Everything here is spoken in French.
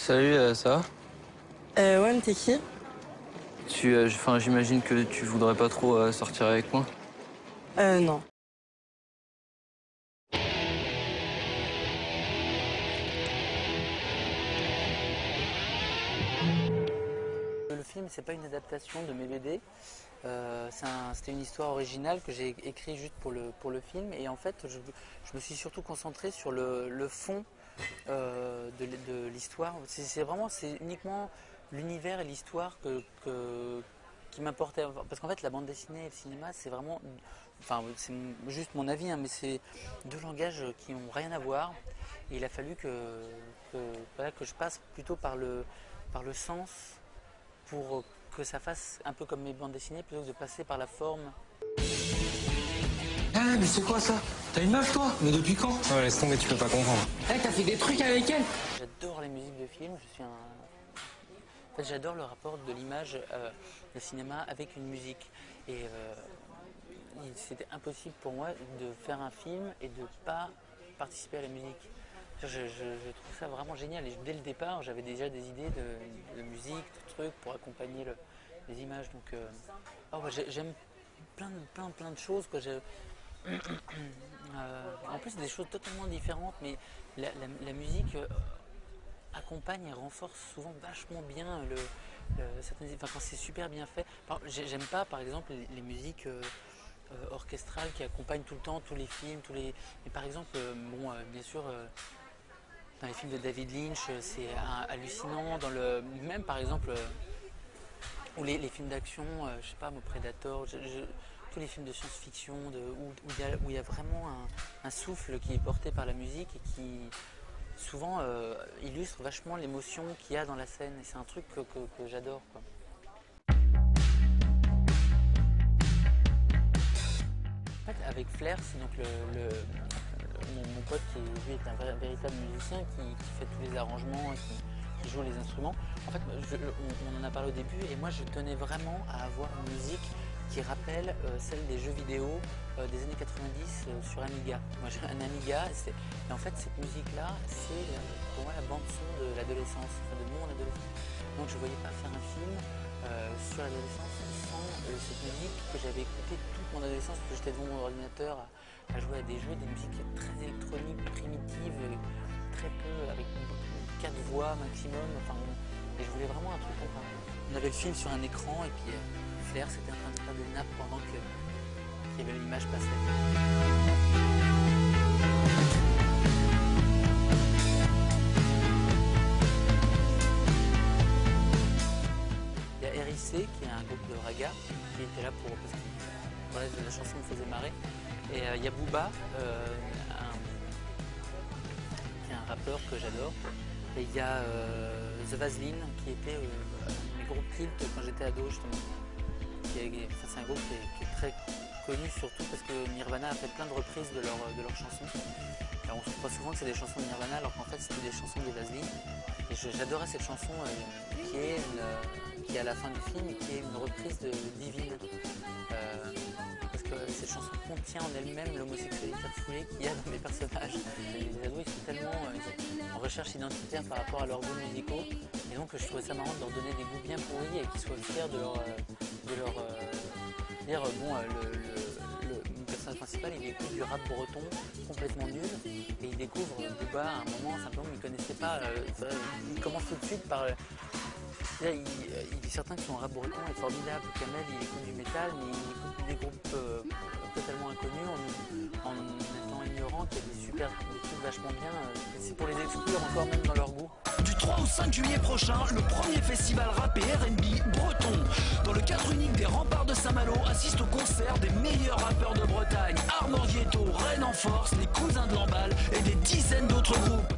Salut, ça va? Ouais, mais t'es qui? J'imagine que tu voudrais pas trop sortir avec moi. Non. Le film, c'est pas une adaptation de mes BD. C'était une histoire originale que j'ai écrite juste pour le film. Et en fait, je me suis surtout concentré sur le fond de l'histoire. C'est uniquement l'univers et l'histoire qui m'importait. Parce qu'en fait, la bande dessinée et le cinéma, c'est vraiment. Enfin, c'est juste mon avis, hein, mais c'est deux langages qui n'ont rien à voir. Et il a fallu voilà, que je passe plutôt par le sens pour que ça fasse un peu comme mes bandes dessinées plutôt que de passer par la forme. Mais c'est quoi ça? T'as une meuf toi? Mais depuis quand? Ouais, laisse tomber, tu peux pas comprendre. T'as fait des trucs avec elle? J'adore les musiques de films, en fait, j'adore le rapport de l'image, le cinéma avec une musique. Et c'était impossible pour moi de faire un film et de ne pas participer à la musique. Je trouve ça vraiment génial. Et dès le départ, j'avais déjà des idées de musique, de trucs pour accompagner les images. Donc, j'aime plein de choses, quoi. En plus, c'est des choses totalement différentes, mais la musique accompagne et renforce souvent vachement bien certaines, enfin, quand c'est super bien fait. J'aime pas, par exemple, les musiques orchestrales qui accompagnent tout le temps tous les films, Mais par exemple, bien sûr. Dans les films de David Lynch, c'est hallucinant. Même par exemple, ou les films d'action, je sais pas, Predator, tous les films de science-fiction, où il y a vraiment un souffle qui est porté par la musique et qui souvent illustre vachement l'émotion qu'il y a dans la scène. Et c'est un truc que j'adore, quoi. En fait, avec Flair, c'est donc mon pote qui lui est un véritable musicien qui fait tous les arrangements et qui joue les instruments. En fait, on en a parlé au début et moi je tenais vraiment à avoir une musique qui rappelle celle des jeux vidéo des années 90 sur Amiga. Moi j'ai un Amiga et en fait cette musique-là c'est pour moi la bande son de l'adolescence, enfin, de mon adolescence. Donc je ne voyais pas faire un film sur l'adolescence sans cette musique que j'avais écoutée toute mon adolescence parce que j'étais devant mon ordinateur à jouer à des jeux, des musiques très électroniques, primitives, très peu, avec 4 voix maximum. Enfin, et je voulais vraiment un truc comme ça. On avait le film sur un écran et puis Flair c'était en train de faire des nappes pendant qu'il y avait l'image passait. RIC, qui est un groupe de raga, qui était là parce que la chanson me faisait marrer. Et il y a Booba, qui est un rappeur que j'adore. Et il y a The Vaseline, qui était mes groupes culte quand j'étais ado, justement. C'est un groupe qui est très connu, surtout parce que Nirvana a fait plein de reprises de leurs chansons. Alors on se croit souvent que c'est des chansons de Nirvana, alors qu'en fait c'était des chansons de Vaseline. Et j'adorais cette chanson qui est à la fin du film et qui est une reprise de Divine. Parce que cette chanson contient en elle-même l'homosexualité refoulée qu'il y a dans mes personnages. Les ados ils sont tellement en recherche identitaire par rapport à leurs goûts musicaux. Et donc je trouvais ça marrant de leur donner des goûts bien pourris et qu'ils soient fiers de leur dire mon personnage principal il écoute du rap breton complètement nul et il découvre Booba à un moment simplement il ne connaissait pas. Il commence tout de suite par il dit certains que son rap breton est formidable. Kamel il écoute du métal mais il écoute des groupes totalement inconnus en étant ignorant qu'il y a des trucs vachement bien. C'est pour les exclure encore même dans leur goût. Du 3 au 5 juillet prochain, le premier festival rap et R&B breton. Dans le cadre unique des remparts de Saint-Malo, assiste au concert des meilleurs rappeurs de Bretagne. Armand Ghetto, Rennes en Force, les Cousins de Lamballe et des dizaines d'autres groupes.